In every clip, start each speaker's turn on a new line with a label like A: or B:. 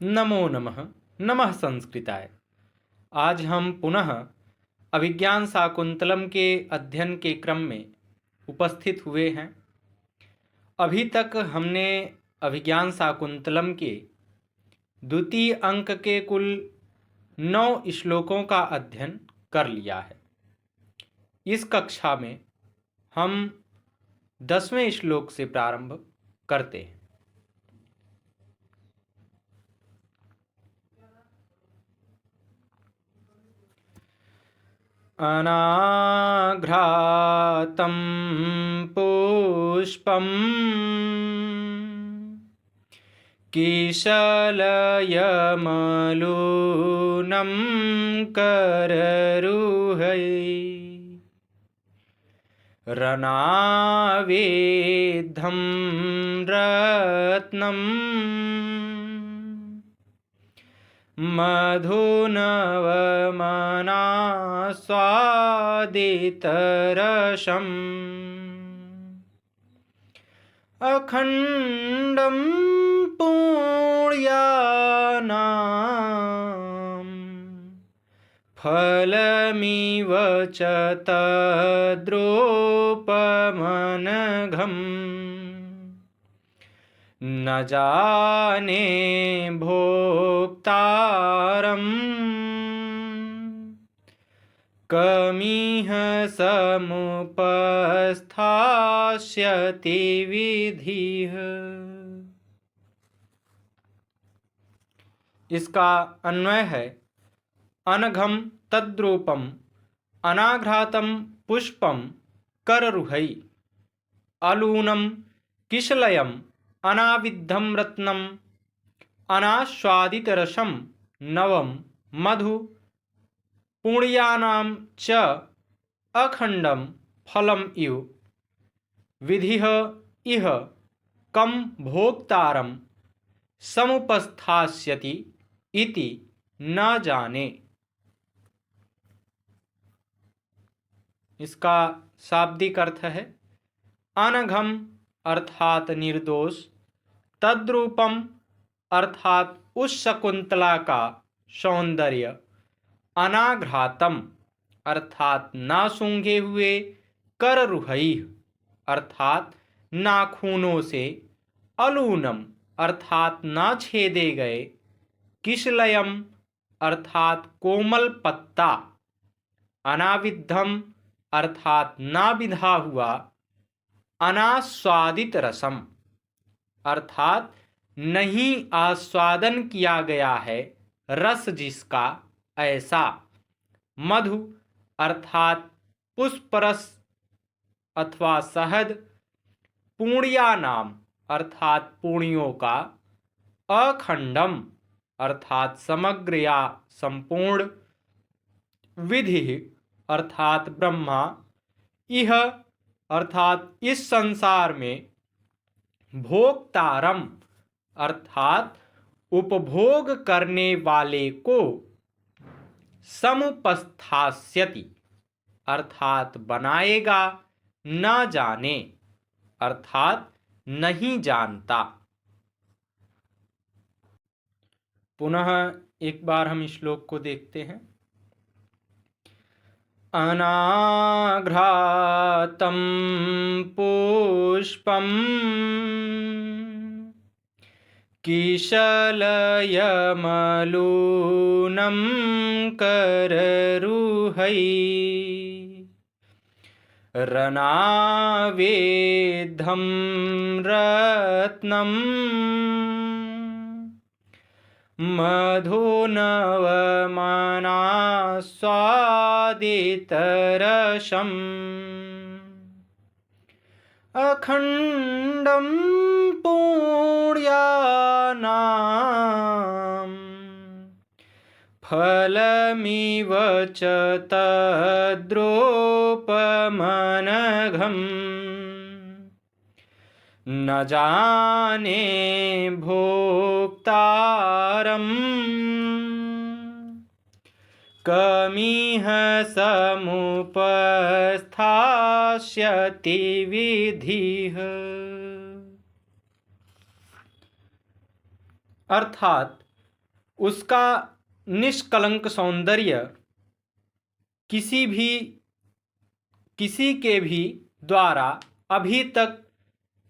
A: नमो नमः। नमः संस्कृताय। आज हम पुनः अभिज्ञान शाकुंतलम के अध्ययन के क्रम में उपस्थित हुए हैं। अभी तक हमने अभिज्ञान शाकुंतलम के द्वितीय अंक के कुल 9 श्लोकों का अध्ययन कर लिया है। इस कक्षा में हम 10वें श्लोक से प्रारंभ करते हैं। अनाघ्रातं पुष्पं किशलयमलूनं कररुहै रणावेद्धं रत्नम् मधुनवमनास्वादितरसम् अखण्डं पुण्यानां फलमिव च तद्रूपमनघम् न जाने भोक्तारं कमिह समुपस्थास्यति विधिः। इसका अन्वय है अनघम तद्रूपम अनाघ्रातम पुष्पम कररुहै अलूनम किशलयम अनाविद्धम रत्नम अनास्वादितरसम नवम मधु पुण्यानां च अखंडम फलम इव विधिः इह कम भोक्तारं समुपस्थास्यति इति न जाने। इसका शाब्दिक अर्थ है अनघम अर्थात निर्दोष, तद्रूपम अर्थात उस शकुंतला का सौंदर्य, अनाघ्रातम अर्थात ना सूंघे हुए, कररुहैः अर्थात नाखूनों से, अलूनम अर्थात ना छेदे गए, किशलयम अर्थात कोमल पत्ता, अनाविद्धम अर्थात ना विधा हुआ, अनास्वादित रसम अर्थात नहीं आस्वादन किया गया है रस जिसका, ऐसा, मधु अर्थात पुष्परस अथवा शहद, पुण्यानाम अर्थात पुण्यों का, अखंडम अर्थात समग्र या संपूर्ण, विधि अर्थात ब्रह्मा, इह अर्थात इस संसार में, भोक्तारम अर्थात उपभोग करने वाले को, समुपस्थास्यति अर्थात बनाएगा, न जाने अर्थात नहीं जानता। पुनः एक बार हम श्लोक को देखते हैं। अनाघ्रातं पुष्पं किशलयमलूनं कररुहै रणावेद्धं रत्नम् मधुनवमनास्वादितरसम् अखण्डं पुण्यानां फलमिव च तद्रूपमनघम् न जाने भोक्तारं कमिह समुपस्थास्यति विधिः। अर्थात उसका निष्कलंक सौंदर्य किसी के भी द्वारा अभी तक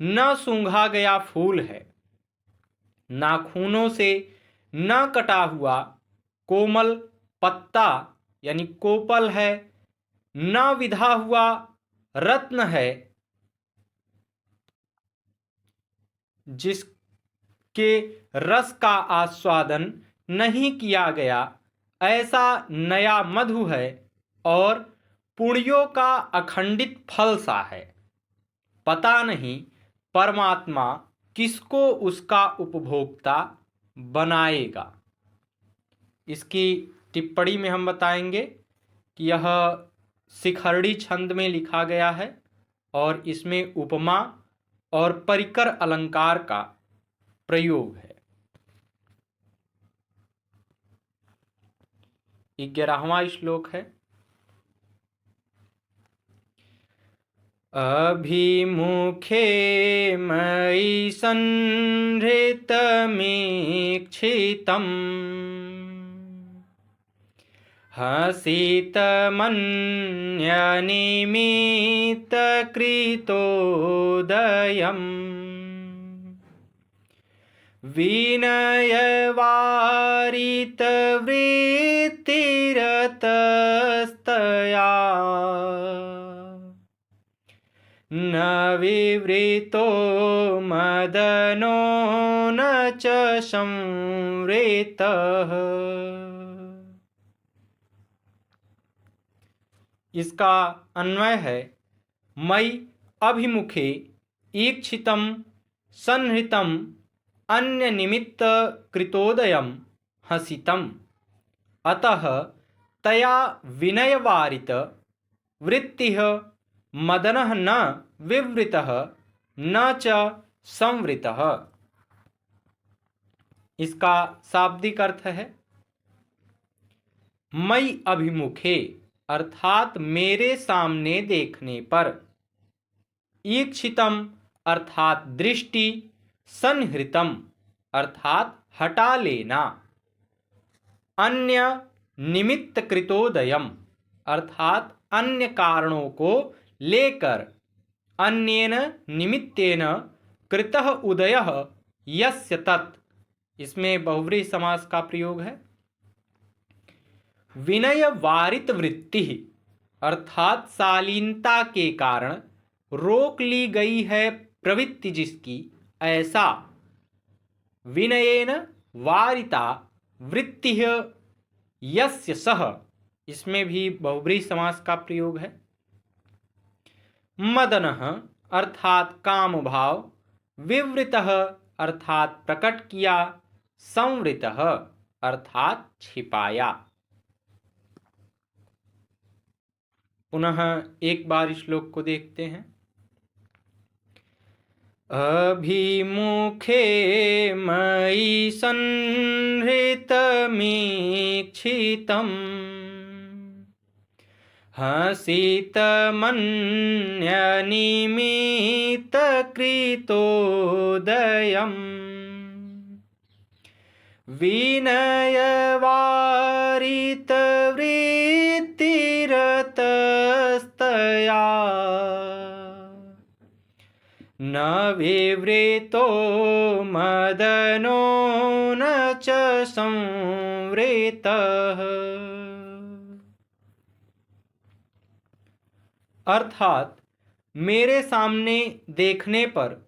A: न सूंघा गया फूल है, नाखूनों से न कटा हुआ कोमल पत्ता यानी कोपल है, न विधा हुआ रत्न है, जिसके रस का आस्वादन नहीं किया गया ऐसा नया मधु है और पुण्यों का अखंडित फल सा है। पता नहीं परमात्मा किसको उसका उपभोक्ता बनाएगा। इसकी टिप्पणी में हम बताएंगे कि यह शिखरड़ी छंद में लिखा गया है और इसमें उपमा और परिकर अलंकार का प्रयोग है। 11वां श्लोक है। अभिमुखे मयि संहृतमीक्षितम् हसितमन्यनिमित्तकृतोदयम् विनयवारितवृत्तिरतस्तया न विवृतो मदनो न च संवृतः। इसका अन्वय है, मयि अभिमुखे ईक्षितं संहृतं अन्य निमित्त कृतोदयं हसितम् अतः तया विनयवारित वृत्तिः मदनः न विवृतः न च संवृतः। इसका शाब्दिक अर्थ है, मयि अभिमुखे अर्थात मेरे सामने देखने पर, ईक्षितम अर्थात दृष्टि, संहृतम अर्थात हटा लेना, अन्य निमित्त कृतोदयम अर्थात अन्य कारणों को लेकर, अन्येन निमित्तेन कृतः उदयः यस्य तत्, इसमें बहुव्रीहि समास का प्रयोग है। विनय वारित वृत्ति अर्थात शालीनता के कारण रोक ली गई है प्रवृत्ति जिसकी, ऐसा विनयेन वारिता वृत्ति यस्य सह, इसमें भी बहुव्रीहि समास का प्रयोग है। मदनः अर्थात काम भाव, विवृतः अर्थात प्रकट किया, संवृतः अर्थात छिपाया। पुनः एक बार श्लोक को देखते हैं। अभिमुखे मयि संहृतमीक्षितम् हसितमन्यनिमित्तकृतोदयम् विनयवारितवृत्तिरतस्तया न विवृतो मदनो न च संवृतः। अर्थात मेरे सामने देखने पर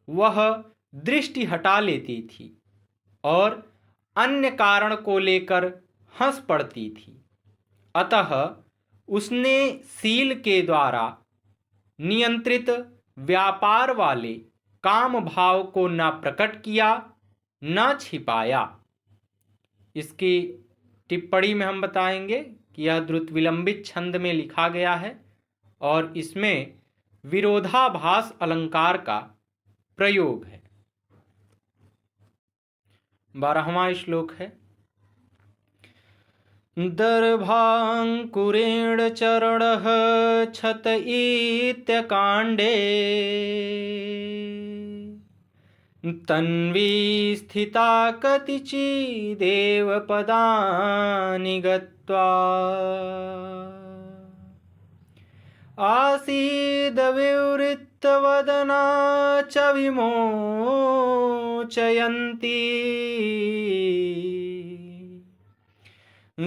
A: वह दृष्टि हटा लेती थी और अन्य कारण को लेकर हंस पड़ती थी। अतः उसने सील के द्वारा नियंत्रित व्यापार वाले काम भाव को न प्रकट किया न छिपाया। इसकी टिप्पणी में हम बताएंगे कि यह द्रुत विलंबित छंद में लिखा गया है और इसमें विरोधाभास अलंकार का प्रयोग है। 12वां श्लोक है। दर्भांकुरेण चरणः क्षत इत्यकाण्डे तन्वी स्थिता कतिचिदेव पदानि गत्वा आसीद्विवृत्तवदना च विमोचयन्ती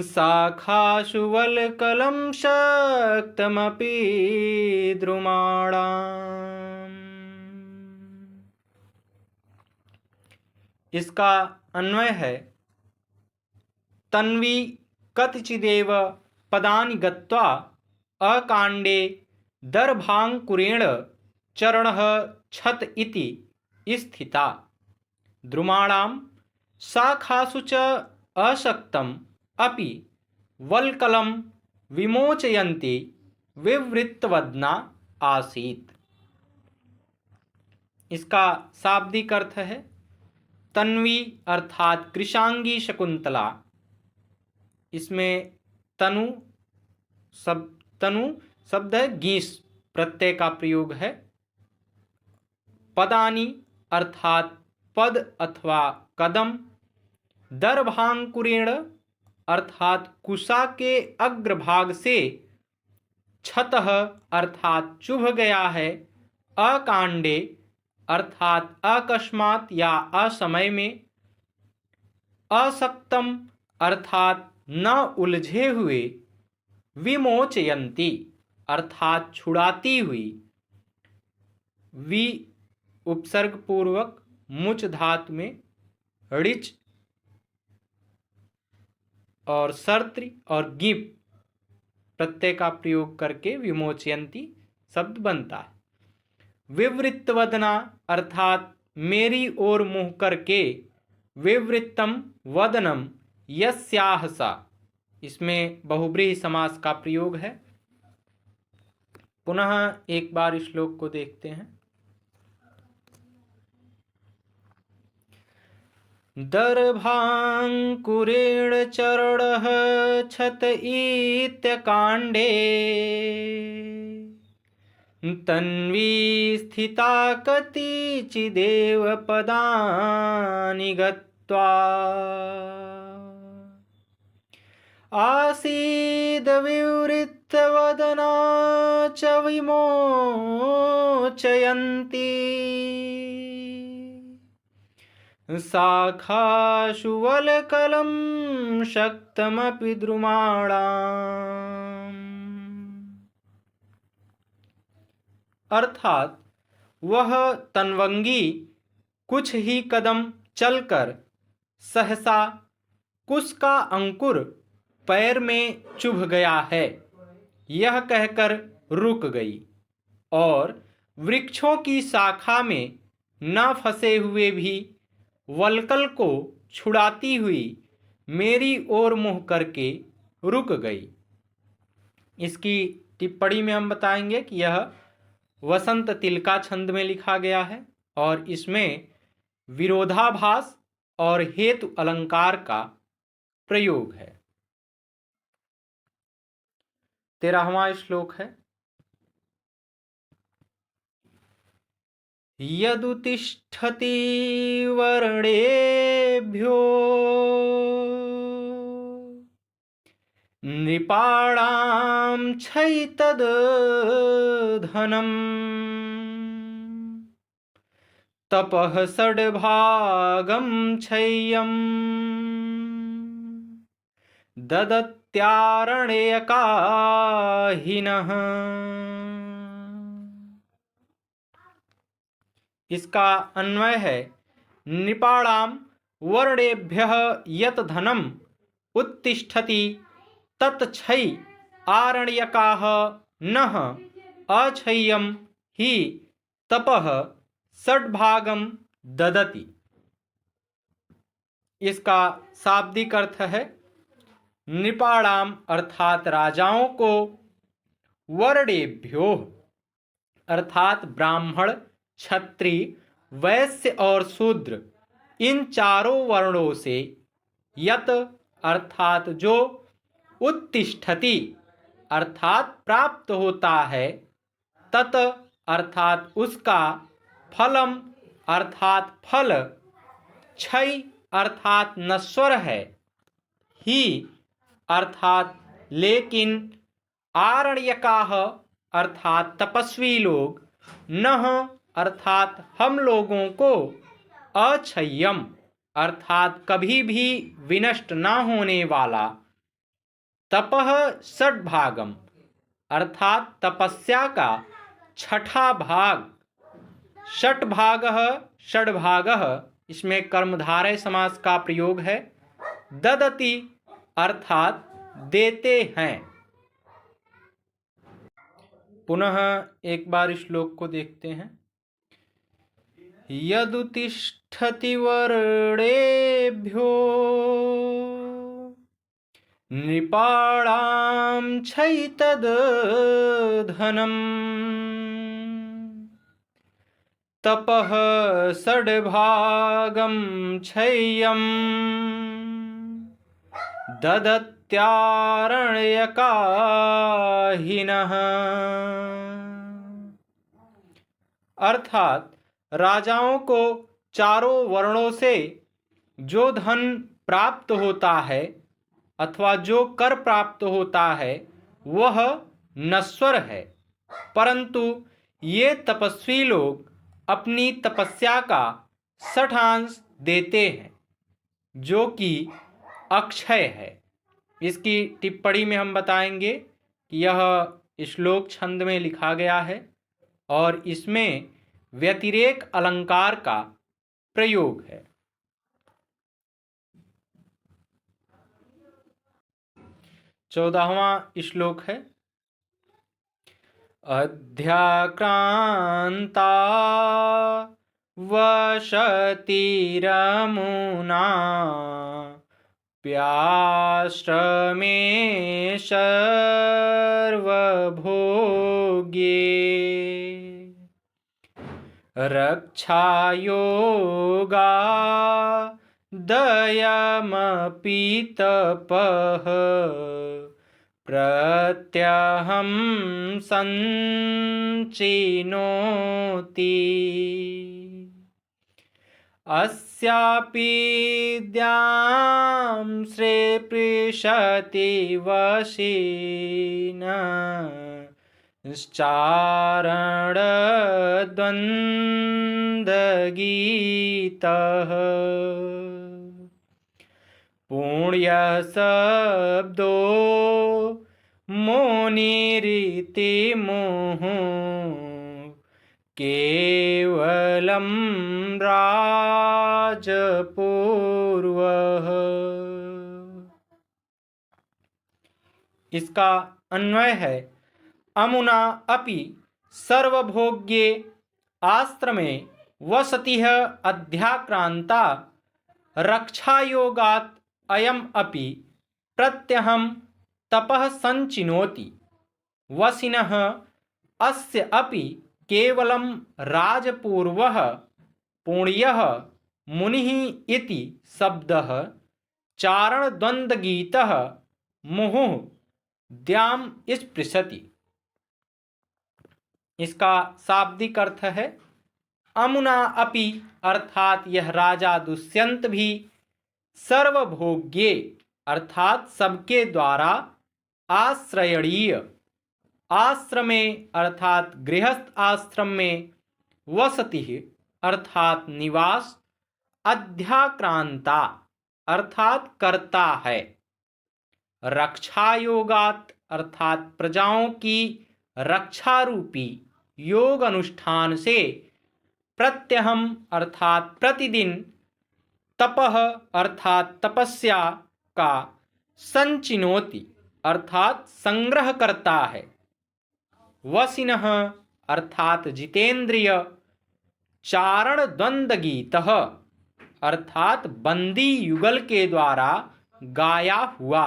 A: शाखासु वल्कलं शक्तमपि द्रुमाणाम्। इसका अन्वय है तन्वी कतिचिदेव पदानि गत्वा अकांडे दर्भांकुरेण चरणः छत इति स्थिता द्रुमाणां शाखासु च अशक्तम् अपि वल्कलं विमोचयन्ती विवृत्तवदना आसीत्। इसका शाब्दिक अर्थ है तन्वी अर्थात कृशांगी शकुंतला। इसमें तनु शब्द है, गीस प्रत्यय का प्रयोग है। पदानी अर्थात पद अथवा कदम। दर्भांकुरेण अर्थात कुशा के अग्रभाग से। छतः अर्थात चुभ गया है। अकांडे अर्थात अकस्मात या असमय में। असक्तम अर्थात न उलझे हुए। विमोचयन्ती अर्थात छुड़ाती हुई। वि उपसर्ग पूर्वक मुच धातु में ऋच और सर्त्री और गिप प्रत्यय का प्रयोग करके विमोचयन्ती शब्द बनता है। विवृत्तवदना अर्थात मेरी ओर मुँह करके। विवृत्तम वदनम यस्याह सा। इसमें बहुब्रीहि समास का प्रयोग है। पुनः एक बार श्लोक को देखते हैं। दर्भांकुरेण चरणः छत इत्यकांडे तन्वी स्थिता कतिचिदेव पदानि गत्वा आसीद्विवृत्तवदना च विमोचयन्ती शाखासु वल्कलं शक्तमपि द्रुमाणाम्। अर्थात वह तन्वंगी कुछ ही कदम चलकर सहसा कुश का अंकुर पैर में चुभ गया है, यह कहकर रुक गई और वृक्षों की शाखा में न फंसे हुए भी वल्कल को छुड़ाती हुई मेरी ओर मुँह करके रुक गई। इसकी टिप्पणी में हम बताएंगे कि यह वसंत तिलका छंद में लिखा गया है और इसमें विरोधाभास और हेतु अलंकार का प्रयोग है। 13वां श्लोक है। यदुतिष्ठति वर्णेभ्यो नृपाणां छैतद्धनम् तपः षड्भागं क्षय्यम् ददत्यारण्यकाहिनः। इसका अन्वय है नृपाणां वर्णेभ्यः यत् धनम् उत्तिष्ठति तत्क्षय् आरण्यकाः नः अक्षय्यं हि तपः षड्भागं ददति। इसका शाब्दिक अर्थ है नृपाणाम अर्थात राजाओं को, वर्णेभ्यो अर्थात ब्राह्मण, क्षत्रिय, वैश्य और शूद्र इन चारों वर्णों से यत अर्थात जो, उत्तिष्ठति अर्थात प्राप्त होता है, तत अर्थात उसका, फलम अर्थात फल, क्षय अर्थात नश्वर है, ही अर्थात लेकिन, आरण्यकाः अर्थात तपस्वी लोग, नः अर्थात हम लोगों को, अक्षय्यम अर्थात कभी भी विनष्ट न होने वाला, तपः षड्भागम अर्थात तपस्या का छठा भाग, षट्भागः षड्भागः इसमें कर्मधारय समास का प्रयोग है, ददति अर्थात देते हैं। पुनः एक बार श्लोक को देखते हैं। यदुतिष्ठति वर्णेभ्यो नृपाणां क्षयितद्धनम् तपः षड्भागं क्षय्यम् ददत्यारण्यकाहिनः। अर्थात राजाओं को चारों वर्णों से जो धन प्राप्त होता है अथवा जो कर प्राप्त होता है वह नश्वर है, परंतु ये तपस्वी लोग अपनी तपस्या का 60 देते हैं जो कि अक्षय है। इसकी टिप्पणी में हम बताएंगे कि यह श्लोक छंद में लिखा गया है और इसमें व्यतिरेक अलंकार का प्रयोग है। 14वां श्लोक है। अध्याक्रांता वसतिरमुना प्याश्रमे सर्वभोग्ये रक्षायोगा दयमपि तपः प्रत्यहं संचिनोति। अस्यापि द्यांश्रे पृषति वशिन चारणद्वन्द्वगीतः पुण्यशब्दो मुनिरिति मुहुः केवलं राजपूर्वः। इसका अन्वय है अमुना अपि सर्वभोग्ये आश्रमे वसतिः अध्याक्रांता रक्षायोगात् अयम अपि प्रत्यहं तपः संचिनोति। वसिनः अस्य अपि केवलं राजपूर्वः पुण्यः मुनिः इति शब्दः चारणद्वन्द्वगीतः मुहुः द्याम स्पृशति। इसका शाब्दिक अर्थ है अमुना अपि अर्थात यह राजा दुष्यंत भी सर्वभोग्ये अर्थात सबके द्वारा आश्रयणीय आश्रमे अर्थात गृहस्थ आश्रम में वसति अर्थात निवास अध्याक्रांता अर्थात करता है रक्षायोगात अर्थात प्रजाओं की रक्षा रूपी योग अनुष्ठान से प्रत्यहम अर्थात प्रतिदिन तपः अर्थात तपस्या का संचिनोति अर्थात संग्रह करता है वसिनः अर्थात जितेंद्रिय चारण द्वन्द्वगीतः अर्थात बंदी युगल के द्वारा गाया हुआ।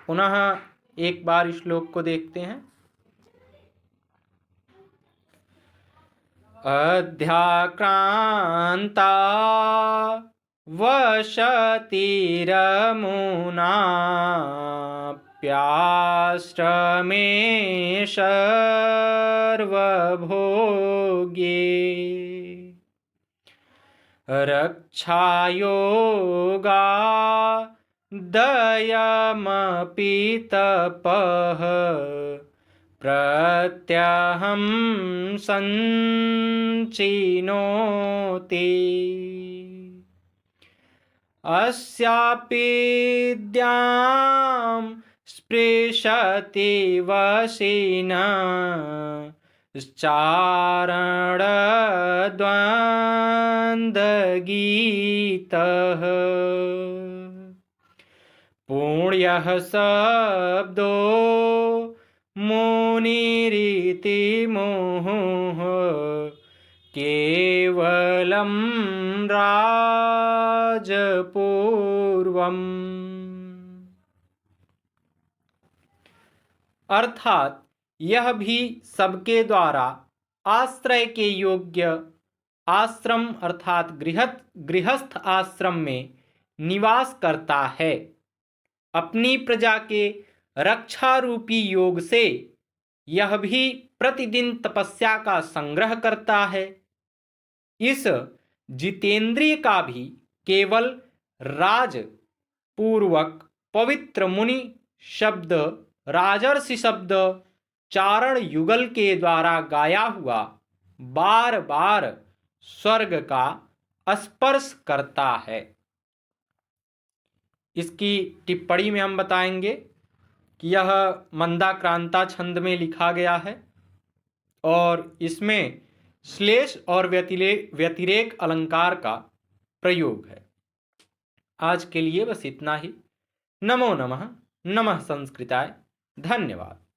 A: पुनः एक बार श्लोक को देखते हैं। अध्याक्रांता वसतिरमुना प्याश्रमे सर्वभोग्ये रक्षायोगा दयमपि तपः प्रत्यहं सञ्चिनोति। अस्यापीद्यां स्पृशति वशिनः चारणद्वन्द्वगीतः। पुण्यः शब्दो मुनिरिति मुहुः केवलं राजपूर्वम्। अर्थात यह भी सबके द्वारा आश्रय के योग्य आश्रम अर्थात गृहस्थ आश्रम में निवास करता है। अपनी प्रजा के रक्षा रूपी योग से यह भी प्रतिदिन तपस्या का संग्रह करता है। इस जितेंद्रिय का भी केवल राज पूर्वक पवित्र मुनि शब्द राजर्षि शब्द चारण युगल के द्वारा गाया हुआ बार बार स्वर्ग का स्पर्श करता है। इसकी टिप्पणी में हम बताएंगे कि यह मंदाक्रांता छंद में लिखा गया है और इसमें श्लेष और व्यतिरेक अलंकार का प्रयोग है। आज के लिए बस इतना ही। नमो नमः। नमः संस्कृताय। धन्यवाद।